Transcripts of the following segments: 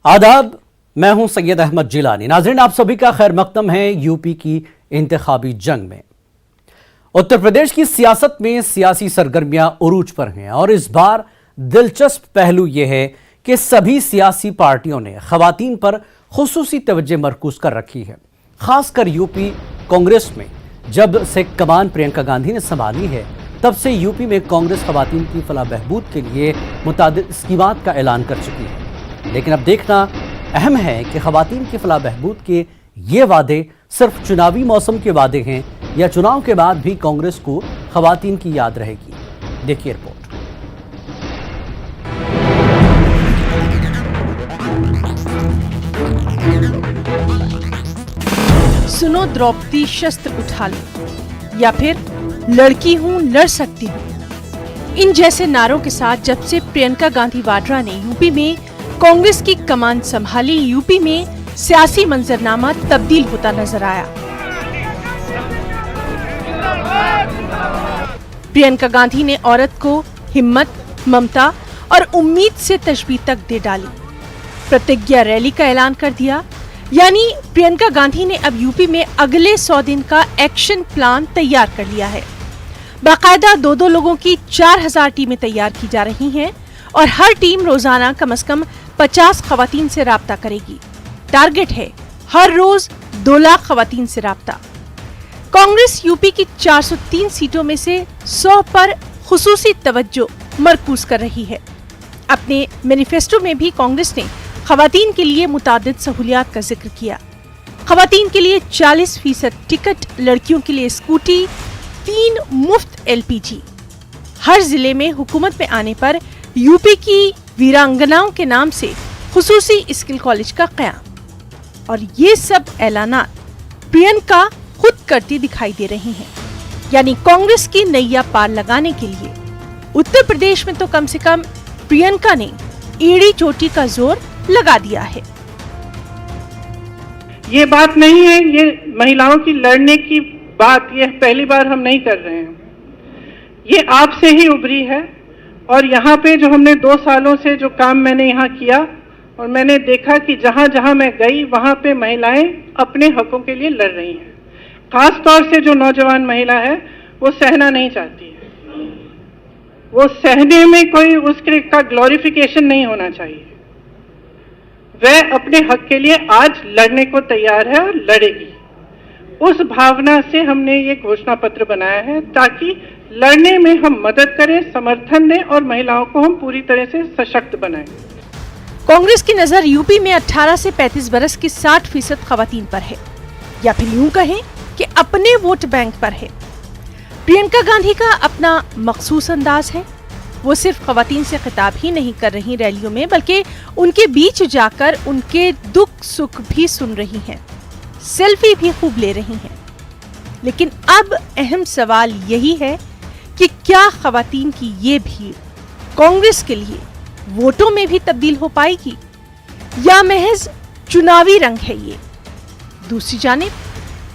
आदाब, मैं हूं सैयद अहमद जिलानी। नाज़रीन, आप सभी का खैर मकदम है यूपी की इंतखाबी जंग में। उत्तर प्रदेश की सियासत में सियासी सरगर्मियां उरूज पर हैं और इस बार दिलचस्प पहलू यह है कि सभी सियासी पार्टियों ने खवातीन पर खुसूसी तवज्जो मरकूज कर रखी है। खासकर यूपी कांग्रेस में जब से कमान प्रियंका गांधी ने संभाली है, तब से यूपी में कांग्रेस खवातीन की फलाह बहबूद के लिए मुतादिद स्कीमात का ऐलान कर चुकी है। लेकिन अब देखना अहम है कि खवातीन की फलाह बहबूद के ये वादे सिर्फ चुनावी मौसम के वादे हैं या चुनाव के बाद भी कांग्रेस को खवातीन की याद रहेगी। देखिए रिपोर्ट। सुनो द्रौपदी शस्त्र उठा लो या फिर लड़की हूं लड़ सकती हूं, इन जैसे नारों के साथ जब से प्रियंका गांधी वाड्रा ने यूपी में कांग्रेस की कमान संभाली, यूपी में सियासी मंजरनामा तब्दील होता नजर आया। प्रियंका गांधी ने औरत को हिम्मत, ममता और उम्मीद से तशबीह तक दे डाली। प्रतिज्ञा रैली का ऐलान कर दिया, यानी प्रियंका गांधी ने अब यूपी में अगले 100 दिन का एक्शन प्लान तैयार कर लिया है। बाकायदा 2-2 लोगों की 4000 टीमें तैयार की जा रही हैं और हर टीम रोजाना कम से कम 50 खवातीन से राब्ता करेगी। टारगेट है हर रोज 2 लाख खवातीन से राब्ता। कांग्रेस यूपी की 403 सीटों में से 100 पर खुसूसी तवज्जो मरकूज कर रही है। अपने मैनिफेस्टो में भी कांग्रेस ने खवातीन के लिए मुतादिद सहूलियात का जिक्र किया। खवातीन के लिए 40% टिकट, लड़कियों के लिए स्कूटी, 3 मुफ्त LPG। हर जिले में हुकूमत में आने पर यूपी की वीरांगनाओं के नाम से खुसूसी स्किल कॉलेज का क़याम। और ये सब ऐलानात प्रियंका खुद करती दिखाई दे रही हैं। यानी कांग्रेस की नैया पार लगाने के लिए उत्तर प्रदेश में तो कम से कम प्रियंका ने एड़ी चोटी का जोर लगा दिया है। ये बात नहीं है, ये महिलाओं की लड़ने की बात ये पहली बार हम नहीं कर रहे हैं, ये आपसे ही उभरी है। और यहाँ पे जो हमने 2 सालों से जो काम मैंने यहाँ किया और मैंने देखा कि जहाँ जहाँ मैं गई वहाँ पे महिलाएं अपने हकों के लिए लड़ रही हैं। खास तौर से जो नौजवान महिला है वो सहना नहीं चाहती है, वो सहने में कोई उसके का ग्लोरिफिकेशन नहीं होना चाहिए। वह अपने हक के लिए आज लड़ने को तैयार है और लड़ेगी। उस भावना से हमने ये घोषणा पत्र बनाया है ताकि लड़ने में हम मदद करें, समर्थन दें और महिलाओं को हम पूरी तरह से सशक्त बनाएं। कांग्रेस की नजर यूपी में 18 से 35 बरस की 60% खवातीन पर है, या फिर यूं कहें कि अपने वोट बैंक पर है। प्रियंका गांधी का अपना मखसूस अंदाज है। वो सिर्फ खवातीन से खिताब ही नहीं कर रही रैलियों में, बल्कि उनके बीच जाकर उनके दुख सुख भी सुन रही हैं, सेल्फी भी खूब ले रही हैं। लेकिन अब अहम सवाल यही है कि क्या खवातीन की ये भीड़ कांग्रेस के लिए वोटों में भी तब्दील हो पाएगी या महज चुनावी रंग है ये। दूसरी जानिब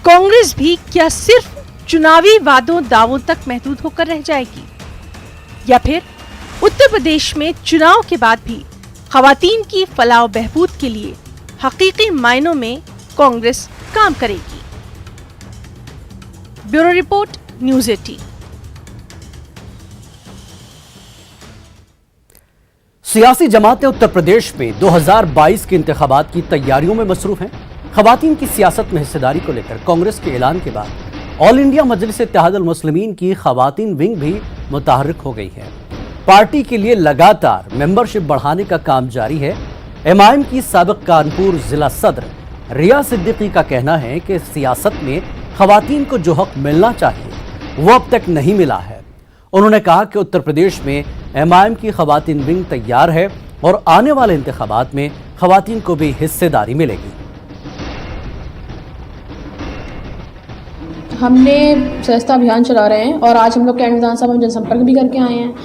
कांग्रेस भी क्या सिर्फ चुनावी वादों दावों तक महदूद होकर रह जाएगी, या फिर उत्तर प्रदेश में चुनाव के बाद भी खवातीन की फलाह बहबूद के लिए हकीकी मायनों में कांग्रेस काम करेगी। Bureau report, news 18। सियासी जमातें उत्तर प्रदेश में 2022 के इंतखाबात की तैयारियों में मसरूफ हैं। खवातीन की सियासत में हिस्सेदारी को लेकर कांग्रेस के ऐलान के बाद ऑल इंडिया मजलिस इत्तेहाद अल मुस्लिमीन की खवातीन विंग भी मुतहर्रिक हो गई है। पार्टी के लिए लगातार मेंबरशिप बढ़ाने का काम जारी है। MIM की साबिक कानपुर जिला सदर रिया सिद्दीकी का कहना है कि सियासत में खवातीन को जो हक मिलना चाहिए वो अब तक नहीं मिला है। उन्होंने कहा कि उत्तर प्रदेश में MIM की खवातीन विंग तैयार है और आने वाले इंतखाबात में खवातीन को भी हिस्सेदारी मिलेगी। हमने सदस्यता अभियान चला रहे हैं और आज हम लोग कैंट विधानसभा में जनसंपर्क भी करके आए हैं,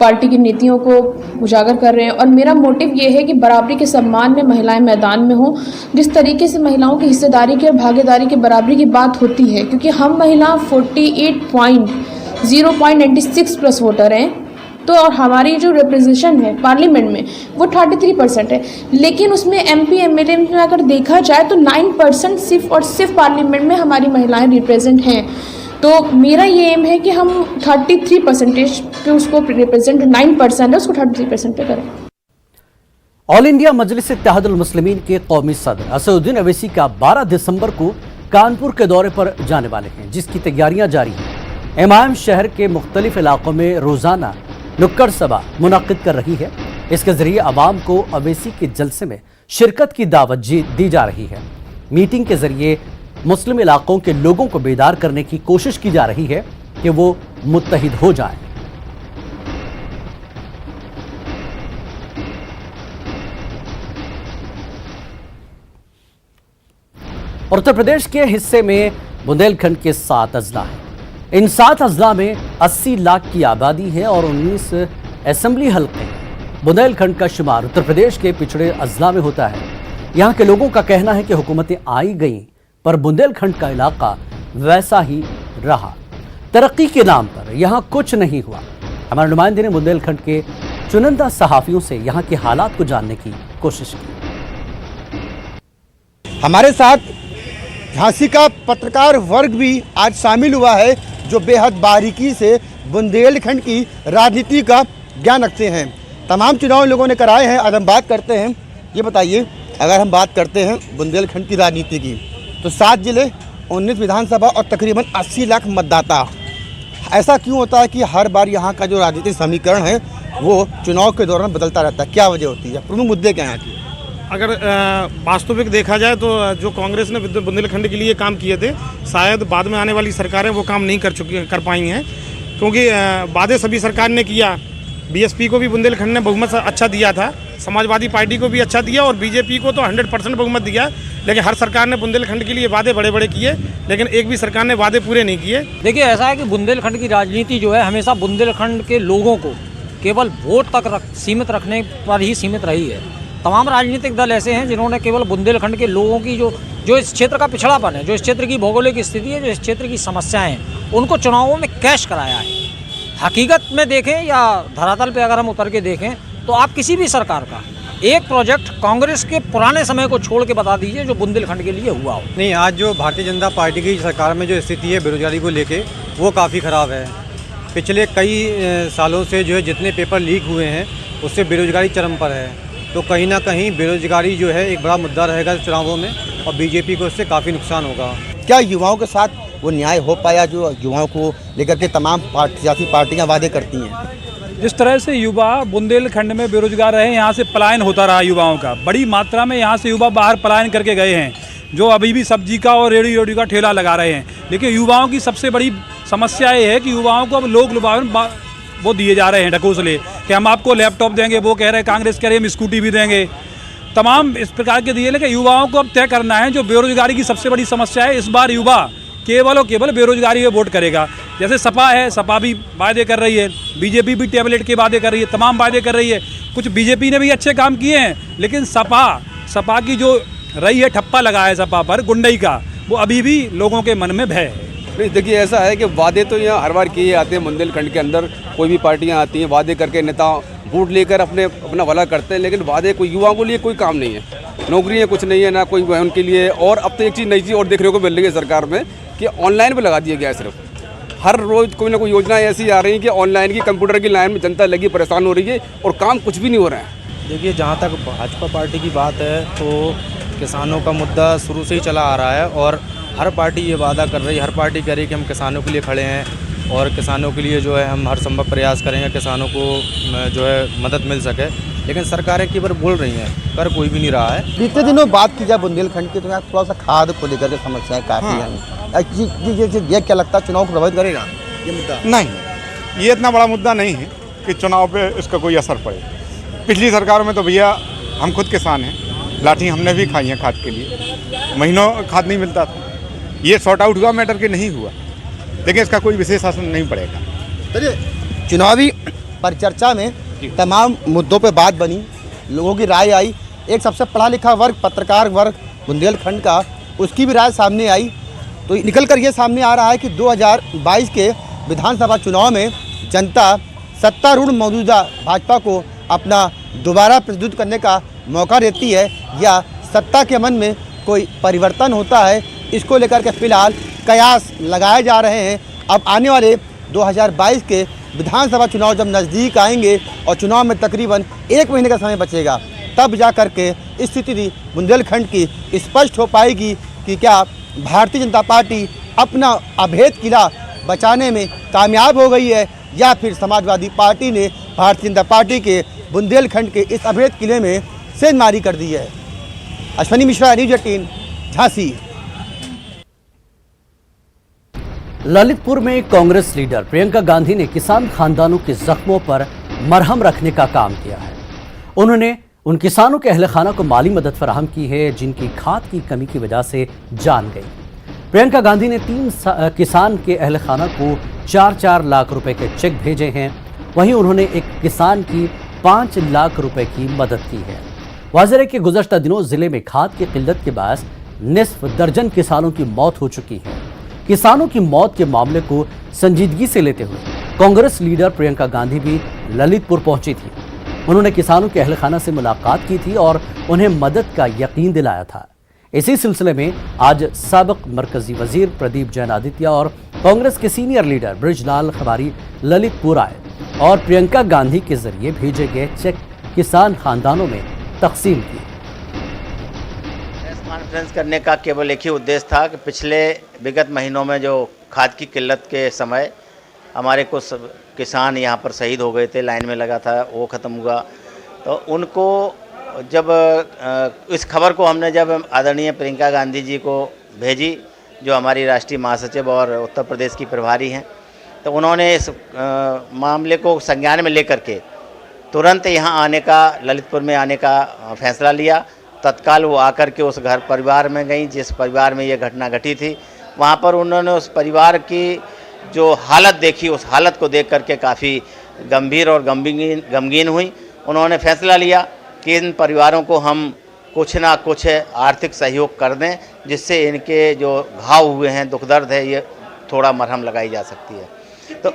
पार्टी की नीतियों को उजागर कर रहे हैं। और मेरा मोटिव ये है कि बराबरी के सम्मान में महिलाएं मैदान में हों। जिस तरीके से महिलाओं की हिस्सेदारी की और भागीदारी की बराबरी की बात होती है, क्योंकि हम महिला 48.096 प्लस वोटर हैं तो और हमारी जो रिप्रेजेंटेशन है पार्लियामेंट में वो 33% है, लेकिन उसमें MP MLA में अगर देखा जाए तो 9% सिर्फ और सिर्फ पार्लियामेंट में हमारी महिलाएं रिप्रेजेंट हैं। तो मेरा ये एम है कि हम 33% पे उसको रिप्रेजेंट 9% है उसको 33% पे करें। ऑल इंडिया मजलिस इत्तेहादुल मुस्लिमीन के कौमी सदर असदुद्दीन अवैसी का 12 दिसंबर को कानपुर के दौरे पर जाने वाले हैं, जिसकी तैयारियां जारी हैं। इमाम शहर के मुख्तलिफ इलाकों में रोजाना नुक्कड़ सभा मुनक्किद कर रही है। इसके जरिए आवाम को अवैसी के जलसे में शिरकत की दावत दी जा रही है। मीटिंग के जरिए मुस्लिम इलाकों के लोगों को बेदार करने की कोशिश की जा रही है कि वो मुत्तहिद हो जाएं। और उत्तर प्रदेश के हिस्से में बुंदेलखंड के 7 अजला हैं। इन 7 अजला में 80 लाख की आबादी है और 19 असेंबली हल्के हैं। बुंदेलखंड का शुमार उत्तर प्रदेश के पिछड़े अजला में होता है। यहाँ के लोगों का कहना है कि हुकूमतें आई गईं, पर बुंदेलखंड का इलाका वैसा ही रहा। तरक्की के नाम पर यहाँ कुछ नहीं हुआ। हमारे नुमाइंदे ने बुंदेलखंड के चुनिंदा सहाफियों से यहाँ के हालात को जानने की कोशिश की। हमारे साथ झांसी का पत्रकार वर्ग भी आज शामिल हुआ है, जो बेहद बारीकी से बुंदेलखंड की राजनीति का ज्ञान रखते हैं। तमाम चुनाव लोगों ने कराए हैं। आज हम बात करते हैं, ये बताइए, अगर हम बात करते हैं बुंदेलखंड की राजनीति की, तो 7 जिले, 19 विधानसभा और तकरीबन 80 लाख मतदाता। ऐसा क्यों होता है कि हर बार यहाँ का जो राजनीतिक समीकरण है वो चुनाव के दौरान बदलता रहता है? क्या वजह होती है? प्रमुख मुद्दे क्या हैं? अगर वास्तविक देखा जाए तो जो कांग्रेस ने बुंदेलखंड के लिए काम किए थे, शायद बाद में आने वाली सरकारें वो काम नहीं कर पाई हैं, क्योंकि वादे सभी सरकार ने किया। BSP को भी बुंदेलखंड ने बहुमत अच्छा दिया था, समाजवादी पार्टी को भी अच्छा दिया और BJP को तो 100% बहुमत दिया। लेकिन हर सरकार ने बुंदेलखंड के लिए वादे बड़े बड़े किए, लेकिन एक भी सरकार ने वादे पूरे नहीं किए। देखिए, ऐसा है कि बुंदेलखंड की राजनीति जो है हमेशा बुंदेलखंड के लोगों को केवल वोट तक सीमित रखने पर ही सीमित रही है। तमाम राजनीतिक दल ऐसे हैं जिन्होंने केवल बुंदेलखंड के लोगों की जो इस क्षेत्र का पिछड़ापन है, जो इस क्षेत्र की भौगोलिक स्थिति है, जो इस क्षेत्र की समस्याएं हैं, उनको चुनावों में कैश कराया है। हकीकत में देखें या धरातल पे अगर हम उतर के देखें तो आप किसी भी सरकार का एक प्रोजेक्ट कांग्रेस के पुराने समय को छोड़ के बता दीजिए जो बुंदेलखंड के लिए हुआ हो। नहीं, आज जो भारतीय जनता पार्टी की सरकार में जो स्थिति है बेरोजगारी को लेके, वो काफ़ी ख़राब है। पिछले कई सालों से जो है जितने पेपर लीक हुए हैं उससे बेरोजगारी चरम पर है। तो कहीं ना कहीं बेरोजगारी जो है एक बड़ा मुद्दा रहेगा चुनावों में और BJP को इससे काफ़ी नुकसान होगा। क्या युवाओं के साथ वो न्याय हो पाया जो युवाओं को लेकर के तमाम सियासी पार्टियां वादे करती हैं? जिस तरह से युवा बुंदेलखंड में बेरोजगार रहे, यहाँ से पलायन होता रहा युवाओं का, बड़ी मात्रा में यहाँ से युवा बाहर पलायन करके गए हैं, जो अभी भी सब्जी का और रेडी का ठेला लगा रहे हैं। लेकिन युवाओं की सबसे बड़ी समस्या ये है कि युवाओं को अब लोग लुभावन वो दिए जा रहे हैं ढकोसले कि हम आपको लैपटॉप देंगे, वो कह रहे हैं कांग्रेस कह रही है हम स्कूटी भी देंगे, तमाम इस प्रकार के दिए। लेकिन युवाओं को अब तय करना है जो बेरोजगारी की सबसे बड़ी समस्या है। इस बार युवा केवल और केवल बेरोजगारी में वोट करेगा। जैसे सपा है, सपा भी वादे कर रही है, BJP भी टैबलेट के वादे कर रही है, तमाम वादे कर रही है। कुछ BJP ने भी अच्छे काम किए हैं, लेकिन सपा की जो रही है ठप्पा लगा है सपा पर गुंडई का, वो अभी भी लोगों के मन में भय है। नहीं, देखिए ऐसा है कि वादे तो यहाँ हर बार किए जाते हैं। बुंदेलखंड के अंदर कोई भी पार्टियाँ आती हैं, वादे करके नेता वोट लेकर अपना भला करते हैं, लेकिन वादे कोई युवाओं के लिए कोई काम नहीं है। नौकरियाँ कुछ नहीं है, ना कोई उनके लिए। और अब तो एक चीज़ नई चीज़ और देखने को मिल रही है सरकार में कि ऑनलाइन पर लगा दिया गया है। सिर्फ हर रोज़ कोई ना कोई योजनाएं ऐसी आ रही हैं कि ऑनलाइन की, कंप्यूटर की लाइन में जनता लगी परेशान हो रही है और काम कुछ भी नहीं हो रहा है। देखिए, जहाँ तक भाजपा पार्टी की बात है तो किसानों का मुद्दा शुरू से ही चला आ रहा है और हर पार्टी ये वादा कर रही है, हर पार्टी कह रही है कि हम किसानों के लिए खड़े हैं और किसानों के लिए जो है हम हर संभव प्रयास करेंगे, किसानों को जो है मदद मिल सके। लेकिन सरकारें केवल बोल रही हैं, कर कोई भी नहीं रहा है। बीते दिनों बात की जाए बुंदेलखंड की तो यहाँ थोड़ा सा खाद को लेकर के समस्याएं काफ़ी हैं। ये क्या लगता है चुनाव को प्रभावित करेगा ये मुद्दा? नहीं, ये इतना बड़ा मुद्दा नहीं है कि चुनाव पे इसका कोई असर पड़े। पिछली सरकारों में तो भैया हम खुद किसान हैं, लाठी हमने भी खाई है खाद के लिए, महीनों खाद नहीं मिलता था। ये सॉर्ट आउट हुआ मैटर के नहीं हुआ, लेकिन इसका कोई विशेष असर नहीं पड़ेगा। चलिए, चुनावी परिचर्चा में तमाम मुद्दों पे बात बनी, लोगों की राय आई। एक सबसे पढ़ा लिखा वर्ग, पत्रकार वर्ग बुंदेलखंड का, उसकी भी राय सामने आई। तो निकल कर ये सामने आ रहा है कि 2022 के विधानसभा चुनाव में जनता सत्तारूढ़ मौजूदा भाजपा को अपना दोबारा प्रतिनिधित्व करने का मौका देती है या सत्ता के मन में कोई परिवर्तन होता है, इसको लेकर के फिलहाल कयास लगाए जा रहे हैं। अब आने वाले 2022 के विधानसभा चुनाव जब नज़दीक आएंगे और चुनाव में तकरीबन 1 महीने का समय बचेगा, तब जा कर के स्थिति बुंदेलखंड की स्पष्ट हो पाएगी कि क्या भारतीय जनता पार्टी अपना अभेद किला बचाने में कामयाब हो गई है या फिर समाजवादी पार्टी ने भारतीय जनता पार्टी के बुंदेलखंड के इस अभेद किले में सेंधमारी कर दी है। अश्विनी मिश्रा, न्यूज़ 18, झांसी। ललितपुर में कांग्रेस लीडर प्रियंका गांधी ने किसान खानदानों के जख्मों पर मरहम रखने का काम किया है। उन्होंने उन किसानों के अहल खाना को माली मदद फराहम की है जिनकी खाद की कमी की वजह से जान गई। प्रियंका गांधी ने 3 किसान के अहल खाना को 4-4 लाख रुपए के चेक भेजे हैं। वहीं उन्होंने एक किसान की 5 लाख रुपए की मदद की है। वाज़ेह है कि गुज़श्ता दिनों जिले में खाद की किल्लत के बायस निस्फ दर्जन किसानों की मौत हो चुकी है। किसानों की मौत के मामले को संजीदगी से लेते हुए कांग्रेस लीडर प्रियंका गांधी भी ललितपुर पहुंची थी। उन्होंने किसानों के अहल खाना से मुलाकात की थी और उन्हें मदद का यकीन दिलाया था। इसी सिलसिले में आज साबिक मरकजी वजीर प्रदीप जैन आदित्य और कांग्रेस के सीनियर लीडर बृजलाल खबारी ललितपुर आए और प्रियंका गांधी के जरिए भेजे गए चेक किसान खानदानों में तकसीम किए। प्रेस कॉन्फ्रेंस करने का केवल एक ही उद्देश्य था कि पिछले विगत महीनों में जो खाद की किल्लत के समय हमारे कुछ किसान यहाँ पर शहीद हो गए थे, लाइन में लगा था, वो ख़त्म हुआ। तो उनको जब इस खबर को हमने जब आदरणीय प्रियंका गांधी जी को भेजी, जो हमारी राष्ट्रीय महासचिव और उत्तर प्रदेश की प्रभारी हैं, तो उन्होंने इस मामले को संज्ञान में लेकर के तुरंत यहाँ आने का, ललितपुर में आने का फैसला लिया। तत्काल वो आकर के उस घर परिवार में गई जिस परिवार में ये घटना घटी थी। वहाँ पर उन्होंने उस परिवार की जो हालत देखी, उस हालत को देख करके काफ़ी गंभीर और गमगीन हुई। उन्होंने फैसला लिया कि इन परिवारों को हम कुछ ना कुछ आर्थिक सहयोग कर दें, जिससे इनके जो घाव हुए हैं, दुख दर्द है, ये थोड़ा मरहम लगाई जा सकती है। तो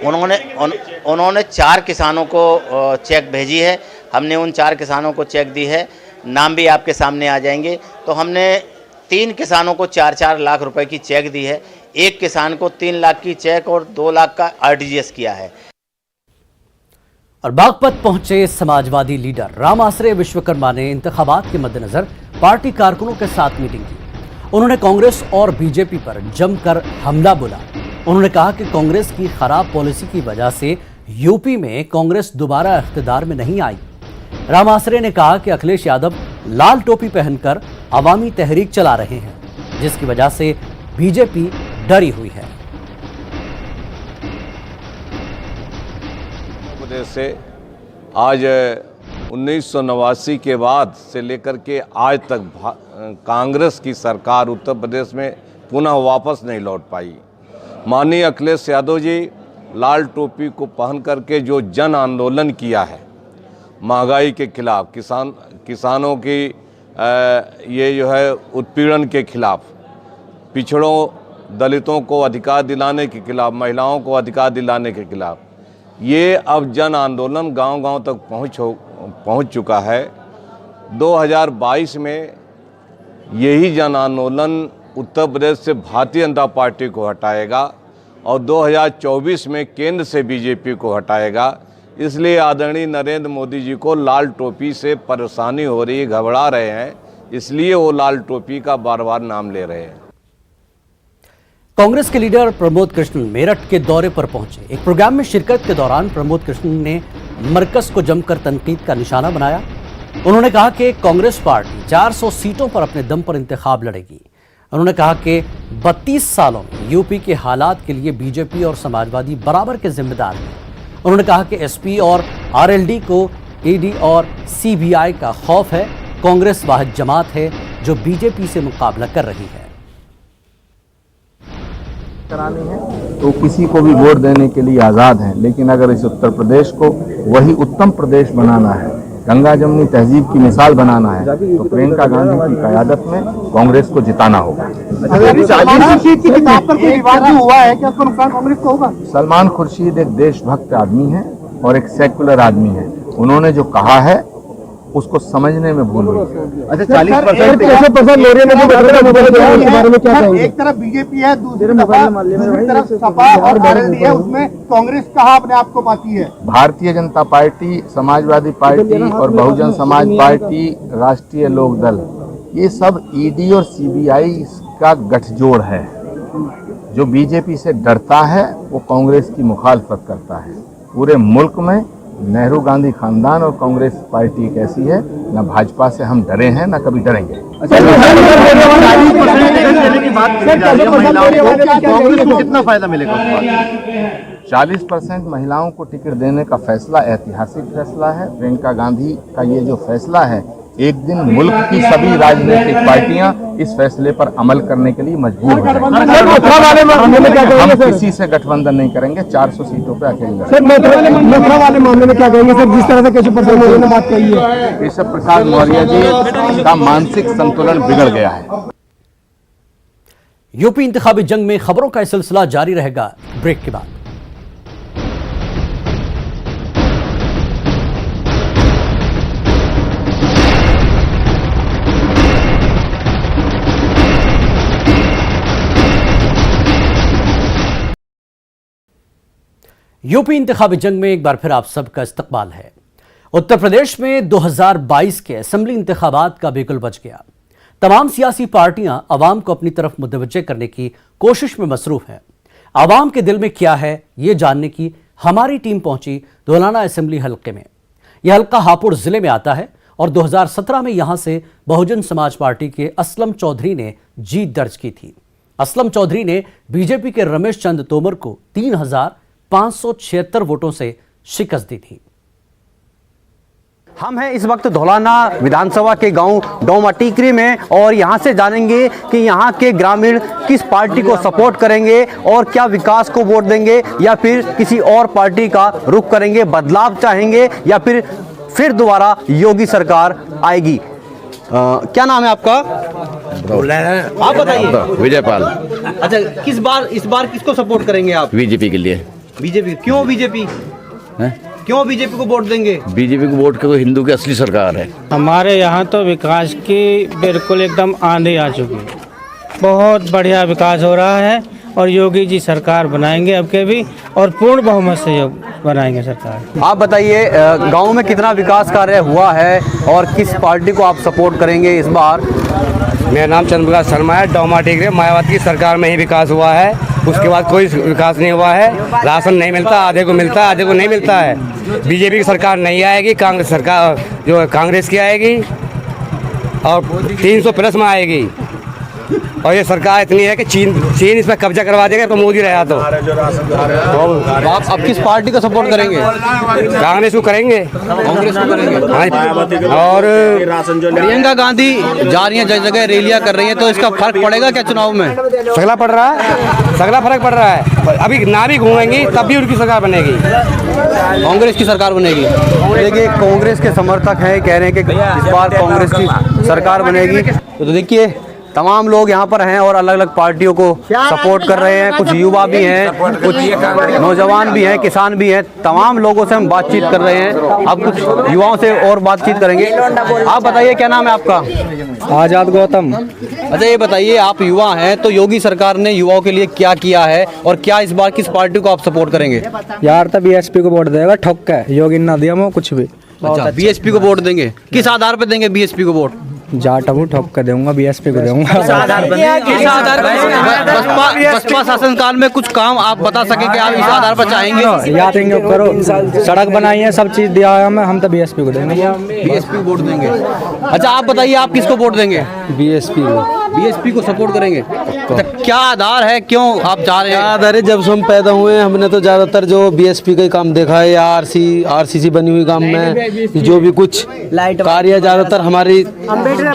उन्होंने 4 किसानों को चेक भेजी है। हमने उन 4 किसानों को चेक दी है, नाम भी आपके सामने आ जाएंगे। तो हमने 3 किसानों को 4-4 लाख रुपए की चेक दी है। एक किसान को 3 लाख की चेक और 2 लाख का RTGS किया है। और बागपत पहुंचे समाजवादी लीडर राम आश्रय विश्वकर्मा ने इंतखाबात के मद्देनजर पार्टी कारकुनों के साथ मीटिंग की। उन्होंने कांग्रेस और बीजेपी पर जमकर हमला बोला। उन्होंने कहा कि कांग्रेस की खराब पॉलिसी की वजह से यूपी में कांग्रेस दोबारा इख्तिदार में नहीं आई। राम आश्रय ने कहा कि अखिलेश यादव लाल टोपी पहनकर अवामी तहरीक चला रहे हैं, जिसकी वजह से बीजेपी डरी हुई है। प्रदेश से आज 1989 के बाद से लेकर के आज तक कांग्रेस की सरकार उत्तर प्रदेश में पुनः वापस नहीं लौट पाई। माननीय अखिलेश यादव जी लाल टोपी को पहन करके जो जन आंदोलन किया है महंगाई के खिलाफ, किसानों की ये जो है उत्पीड़न के खिलाफ, पिछड़ों दलितों को अधिकार दिलाने के खिलाफ, महिलाओं को अधिकार दिलाने के खिलाफ, ये अब जन आंदोलन गांव-गांव तक पहुंच चुका है। 2022 में यही जन आंदोलन उत्तर प्रदेश से भारतीय जनता पार्टी को हटाएगा और 2024 में केंद्र से बीजेपी को हटाएगा। इसलिए आदरणीय नरेंद्र मोदी जी को लाल टोपी से परेशानी हो रही है, घबरा रहे हैं, इसलिए वो लाल टोपी का बार बार नाम ले रहे हैं। कांग्रेस के लीडर प्रमोद कृष्ण मेरठ के दौरे पर पहुंचे। एक प्रोग्राम में शिरकत के दौरान प्रमोद कृष्ण ने मरकज को जमकर तनकीद का निशाना बनाया। उन्होंने कहा कि कांग्रेस पार्टी 400 सीटों पर अपने दम पर इंतखाब लड़ेगी। उन्होंने कहा कि 32 सालों में यूपी के हालात के लिए बीजेपी और समाजवादी बराबर के जिम्मेदार हैं। उन्होंने कहा कि एसपी और आरएलडी को ईडी और सीबीआई का खौफ है। कांग्रेस वाहिद जमात है जो बीजेपी से मुकाबला कर रही है। करानी है तो किसी को भी वोट देने के लिए आज़ाद हैं, लेकिन अगर इस उत्तर प्रदेश को वही उत्तम प्रदेश बनाना है गंगा जमुनी तहजीब की मिसाल बनाना है तो प्रियंका गांधी की क़यादत में कांग्रेस को जिताना होगा। सलमान खुर्शीद एक देशभक्त आदमी है और एक सेकुलर आदमी है। उन्होंने जो कहा है उसको समझने में भूल हुई। अच्छा, 40% एक तरफ बीजेपी है, दूसरी तरफ सपा और आरएलडी है, उसमें कांग्रेस कहाँ अपने आप को पाती है? भारतीय जनता पार्टी, समाजवादी पार्टी और बहुजन समाज पार्टी, राष्ट्रीय लोक दल, ये सब ईडी और सीबीआई का गठजोड़ है। जो बीजेपी से डरता है वो कांग्रेस की मुखालफत करता है। पूरे मुल्क में नेहरू गांधी खानदान और कांग्रेस पार्टी एक ऐसी है, न भाजपा से हम डरे हैं न कभी डरेंगे। कितना फायदा मिलेगा? 40% महिलाओं को टिकट देने का फैसला ऐतिहासिक फैसला है। प्रियंका गांधी का ये जो फैसला है, एक दिन मुल्क की सभी राजनीतिक पार्टियां इस फैसले पर अमल करने के लिए मजबूर हो जाएंगी। हम किसी से गठबंधन नहीं करेंगे, 400 सीटों पे अकेले। सर, मथुरा वाले मामले में क्या कहेंगे सर, जिस तरह से केशव प्रसाद मौर्य ने बात कही है? केशव प्रसाद मौर्य जी का मानसिक संतुलन बिगड़ गया है। यूपी इंतखाबी जंग में खबरों का सिलसिला जारी रहेगा ब्रेक के बाद। यूपी इंतखाबी जंग में एक बार फिर आप सबका इस्तकबाल है। उत्तर प्रदेश में 2022 के असेंबली इंतखाबात का बिगुल बज गया। तमाम सियासी पार्टियां आवाम को अपनी तरफ मुतवज्जे करने की कोशिश में मसरूफ हैं। आवाम के दिल में क्या है ये जानने की हमारी टीम पहुंची धौलाना असेंबली हल्के में। यह हल्का हापुड़ जिले में आता है और 2017 में यहां से बहुजन समाज पार्टी के असलम चौधरी ने जीत दर्ज की थी। असलम चौधरी ने बीजेपी के रमेश चंद तोमर को 3,576 वोटों से शिकस्त दी थी। हम हैं इस वक्त धौलाना विधानसभा के गांव डोमा टीकरी में और यहां से जानेंगे कि यहां के ग्रामीण किस पार्टी को सपोर्ट करेंगे और क्या विकास को वोट देंगे या फिर किसी और पार्टी का रुख करेंगे, बदलाव चाहेंगे या फिर दोबारा योगी सरकार आएगी। क्या नाम है आपका? आप बताइए। विजयपाल। अच्छा, इस बार किसको सपोर्ट करेंगे आप? बीजेपी के लिए। बीजेपी? क्यों बीजेपी? क्यों बीजेपी को वोट देंगे? बीजेपी को वोट क्योंकि हिंदू की असली सरकार है। हमारे यहाँ तो विकास की बिल्कुल एकदम आंधी आ चुकी है। बहुत बढ़िया विकास हो रहा है और योगी जी सरकार बनाएंगे अब के भी और पूर्ण बहुमत से बनाएंगे सरकार। आप बताइए, गांव में कितना विकास कार्य हुआ है और किस पार्टी को आप सपोर्ट करेंगे इस बार? मेरा नाम चंद्रप्रकाश शर्मा है। डोमा टेकरे मायावती की सरकार में ही विकास हुआ है, उसके बाद कोई विकास नहीं हुआ है। राशन नहीं मिलता, आधे को मिलता है, आधे को नहीं मिलता है। बीजेपी की सरकार नहीं आएगी, कांग्रेस सरकार जो कांग्रेस की आएगी और 300+ में आएगी। और ये सरकार इतनी है कि चीन इस पर कब्जा करवा देगा तो मोदी रहा तो आप अब किस पार्टी को सपोर्ट करेंगे? कांग्रेस को करेंगे। कांग्रेस को करेंगे। और प्रियंका गांधी जा रही है, जगह जगह रैलियां कर रही हैं, तो इसका फर्क पड़ेगा क्या चुनाव में? सगला पड़ रहा है, सगला फर्क पड़ रहा है। अभी ना भी घूमेंगी तब भी उनकी सरकार बनेगी, कांग्रेस की सरकार बनेगी। देखिए, कांग्रेस के समर्थक हैं, कह रहे हैं कि इस बार कांग्रेस की सरकार बनेगी। तो देखिए, तमाम लोग यहाँ पर हैं और अलग अलग पार्टियों को सपोर्ट कर रहे हैं। कुछ युवा भी हैं, कुछ नौजवान भी हैं, किसान भी हैं। तमाम लोगों से हम बातचीत कर रहे हैं। अब कुछ युवाओं से और बातचीत करेंगे। आप बताइए, क्या नाम है आपका? आजाद गौतम। अच्छा, ये बताइए, आप युवा हैं तो योगी सरकार ने युवाओं के लिए क्या किया है और क्या इस बार किस पार्टी को आप सपोर्ट करेंगे? यार तो बीएसपी को वोट देगा, ठोक के योगी ना दिया वो कुछ भी। अच्छा, बीएसपी को वोट देंगे। किस आधार पर देंगे बीएसपी को वोट? जाट हूँ, ठोक कर दूंगा, बीएसपी को दूंगा। बसपा शासनकाल में कुछ काम आप बता सके कि आप इस आधार पर चाहेंगे? याद करो, सड़क बनाई है, सब चीज दिया है हमें, हम तो बीएसपी को देंगे। बीएसपी को वोट देंगे। अच्छा, आप बताइए, आप किसको वोट देंगे? बीएसपी को। बीएसपी को सपोर्ट करेंगे? तो क्या आधार है, क्यों आप चाह रहे हैं? आधार है, जब से हम पैदा हुए हैं हमने तो ज़्यादातर जो बीएसपी का ही काम देखा है, या आरसीसी बनी हुई काम में जो भी कुछ कार्य ज़्यादातर हमारी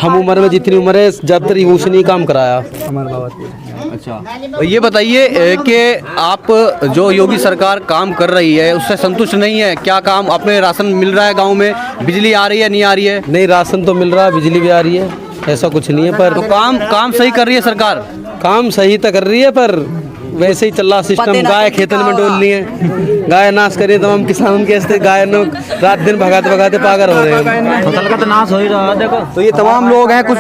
हम उम्र में जितनी उम्र है ज़्यादातर उसने ही काम कराया हमारे बाबा। अच्छा, तो ये बताइए कि आप जो योगी सरकार काम कर रही है उससे संतुष्ट नहीं है क्या? काम अपने राशन मिल रहा है गांव में, बिजली आ रही है नहीं आ रही है? नहीं, राशन तो मिल रहा है, बिजली भी आ रही है, ऐसा कुछ नहीं है। पर तो काम सही कर रही है सरकार? काम सही तो कर रही है पर वैसे ही चल रहा सिस्टम। गाय खेतन में डोल ली है, गाय नाश करिए तो हम किसान के गाय रात दिन भगाते पागल हो रहे हैं, फसल का तो नाश हो ही रहा है। देखो तो ये तमाम लोग हैं, कुछ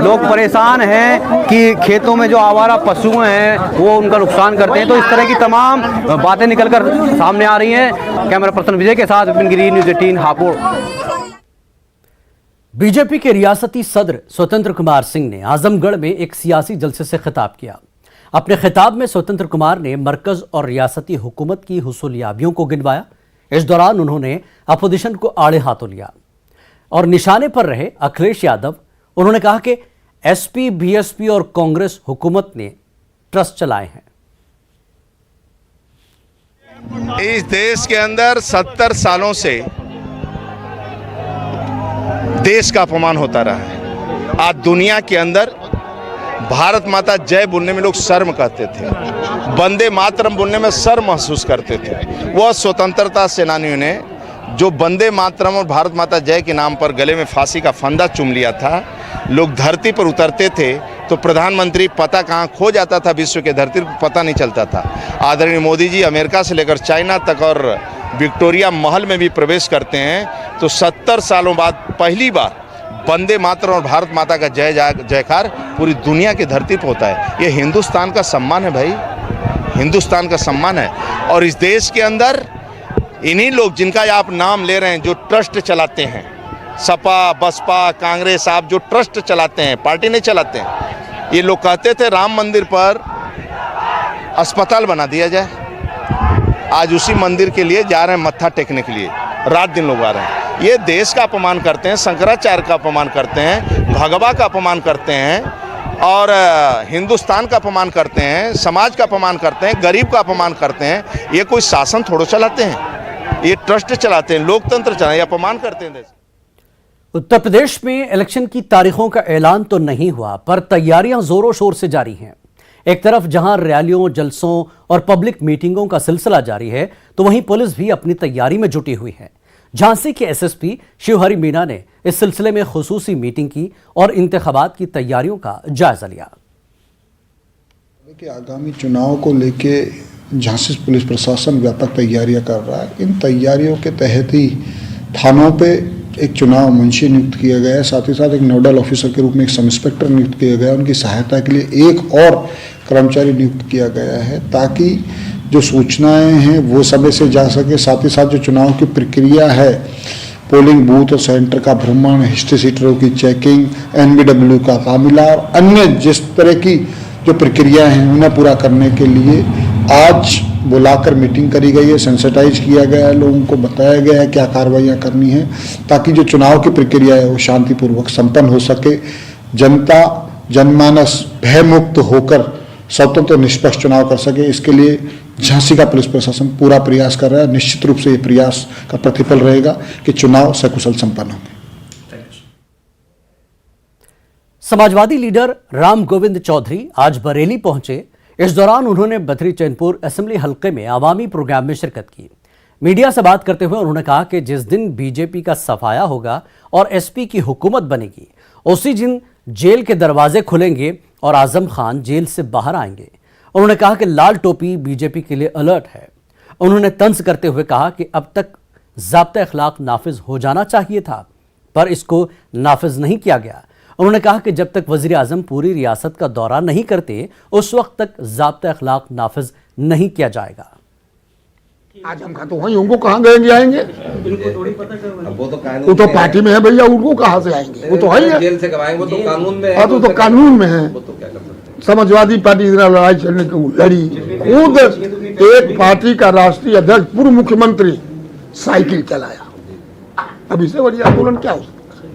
लोग परेशान हैं कि खेतों में जो आवारा पशु हैं वो उनका नुकसान करते हैं। तो इस तरह की तमाम बातें निकल कर सामने आ रही हैं। कैमरा पर्सन विजय के साथ विपिन गिरी, न्यूज़ 18 हापुड़। बीजेपी के रियासती सदर स्वतंत्र कुमार सिंह ने आजमगढ़ में एक सियासी जलसे से खिताब किया। अपने खिताब में स्वतंत्र कुमार ने मरकज और रियासती हुकूमत की हुसूलियाबियों को गिनवाया। इस दौरान उन्होंने अपोजिशन को आड़े हाथों लिया और निशाने पर रहे अखिलेश यादव। उन्होंने कहा कि एसपी, बीएसपी और कांग्रेस हुकूमत ने ट्रस्ट चलाए हैं। इस देश के अंदर 70 सालों से देश का अपमान होता रहा है। आज दुनिया के अंदर भारत माता जय बोलने में लोग शर्म करते थे, वंदे मातरम बोलने में शर्म महसूस करते थे। वह स्वतंत्रता सेनानियों ने जो वंदे मातरम और भारत माता जय के नाम पर गले में फांसी का फंदा चूम लिया था, लोग धरती पर उतरते थे तो प्रधानमंत्री पता कहाँ खो जाता था, विश्व के धरती पर पता नहीं चलता था। आदरणीय मोदी जी अमेरिका से लेकर चाइना तक और विक्टोरिया महल में भी प्रवेश करते हैं तो 70 सालों बाद पहली बार वंदे मातरम और भारत माता का जय जयकार पूरी दुनिया की धरती पर होता है। ये हिंदुस्तान का सम्मान है भाई, हिंदुस्तान का सम्मान है। और इस देश के अंदर इन्हीं लोग जिनका आप नाम ले रहे हैं, जो ट्रस्ट चलाते हैं, सपा, बसपा, कांग्रेस, आप जो ट्रस्ट चलाते हैं, पार्टी नहीं चलाते हैं। ये लोग कहते थे राम मंदिर पर अस्पताल बना दिया जाए, आज उसी मंदिर के लिए जा रहे हैं मत्था टेकने के लिए, रात दिन लोग आ रहे हैं। ये देश का अपमान करते हैं, शंकराचार्य का अपमान करते हैं, भगवा का अपमान करते हैं और हिंदुस्तान का अपमान करते हैं, समाज का अपमान करते हैं, गरीब का अपमान करते हैं। ये कोई शासन थोड़ो चलाते हैं, ये ट्रस्ट चलाते हैं, लोकतंत्र चलाते हैं, अपमान करते हैं देश। उत्तर प्रदेश में इलेक्शन की तारीखों का ऐलान तो नहीं हुआ पर तैयारियां जोरों शोर से जारी हैं। एक तरफ जहां रैलियों, जलसों और पब्लिक मीटिंगों का सिलसिला जारी है तो वहीं पुलिस भी अपनी तैयारी में जुटी हुई है। झांसी के एसएसपी शिवहरि मीणा ने इस सिलसिले में खुसूसी मीटिंग की और इंतखाबात की तैयारियों का जायजा लिया। आगामी चुनाव को लेके झांसी पुलिस प्रशासन व्यापक तैयारियां कर रहा है। इन तैयारियों के तहत ही थानों पे एक चुनाव मुंशी नियुक्त किया गया है, साथ ही साथ एक नोडल ऑफिसर के रूप में एक सब इंस्पेक्टर नियुक्त किया गया है। उनकी सहायता के लिए एक और कर्मचारी नियुक्त किया गया है ताकि जो सूचनाएं हैं वो समय से जा सके। साथ ही साथ जो चुनाव की प्रक्रिया है, पोलिंग बूथ और सेंटर का भ्रमण, हिस्ट्री सीटरों की चेकिंग, एनबीडब्ल्यू का तामीला और अन्य जिस तरह की जो प्रक्रिया हैं उन्हें पूरा करने के लिए आज बुलाकर मीटिंग करी गई है, सेंसिटाइज किया गया है, लोगों को बताया गया है क्या कार्रवाइयाँ करनी है ताकि जो चुनाव की प्रक्रिया है वो शांतिपूर्वक संपन्न हो सके। जनता जनमानस भयमुक्त होकर स्वतंत्र निष्पक्ष चुनाव कर सके, इसके लिए झांसी का पुलिस प्रशासन पूरा प्रयास कर रहा है। निश्चित रूप से ये प्रयास का प्रतिफल रहेगा कि चुनाव सकुशल संपन्न होंगे। समाजवादी लीडर राम गोविंद चौधरी आज बरेली पहुंचे। इस दौरान उन्होंने बथरी चैनपुर असेंबली हलके में आवामी प्रोग्राम में शिरकत की। मीडिया से बात करते हुए उन्होंने कहा कि जिस दिन बीजेपी का सफाया होगा और एसपी की हुकूमत बनेगी उसी दिन जेल के दरवाजे खुलेंगे और आजम खान जेल से बाहर आएंगे। उन्होंने कहा कि लाल टोपी बीजेपी के लिए अलर्ट है। उन्होंने तंज करते हुए कहा कि अब तक ज़ाब्ता अखलाक नाफिज हो जाना चाहिए था पर इसको नाफिज नहीं किया गया। उन्होंने कहा कि जब तक वज़ीर आज़म पूरी रियासत का दौरा नहीं करते उस वक्त तक ज़ाब्ता अखलाक नाफिज नहीं किया जाएगा। आज हम तो वहीं उनको कहाँ गएंगे आएंगे, वो तो पार्टी में है भैया, उनको कहाँ से आएंगे, वो तो है जेल से करवाएंगे, वो तो कानून में है, तो कानून में है। समाजवादी पार्टी इतना लड़ाई चलने को लड़ी, खुद एक पार्टी का राष्ट्रीय अध्यक्ष पूर्व मुख्यमंत्री साइकिल चलाया, अब इससे बड़ी आंदोलन क्या हो सकता है।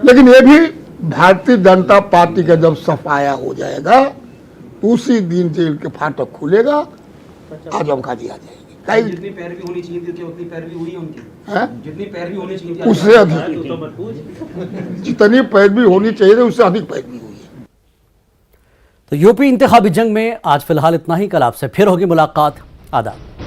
लेकिन ये भी भारतीय जनता पार्टी का जब सफाया हो जाएगा उसी दिन जेल के फाटक खुलेगा, आजम खाजी आ जाएगी। जितनी पैरवी होनी चाहिए थी उतनी पैरवी हुई है उनकी, जितनी पैरवी होनी चाहिए थी उससे अधिक, जितनी पैरवी होनी चाहिए थी उससे अधिक पैरवी हुई है। तो यूपी इंतखाबी जंग में आज फिलहाल इतना ही। कल आपसे फिर होगी मुलाकात। आदाब।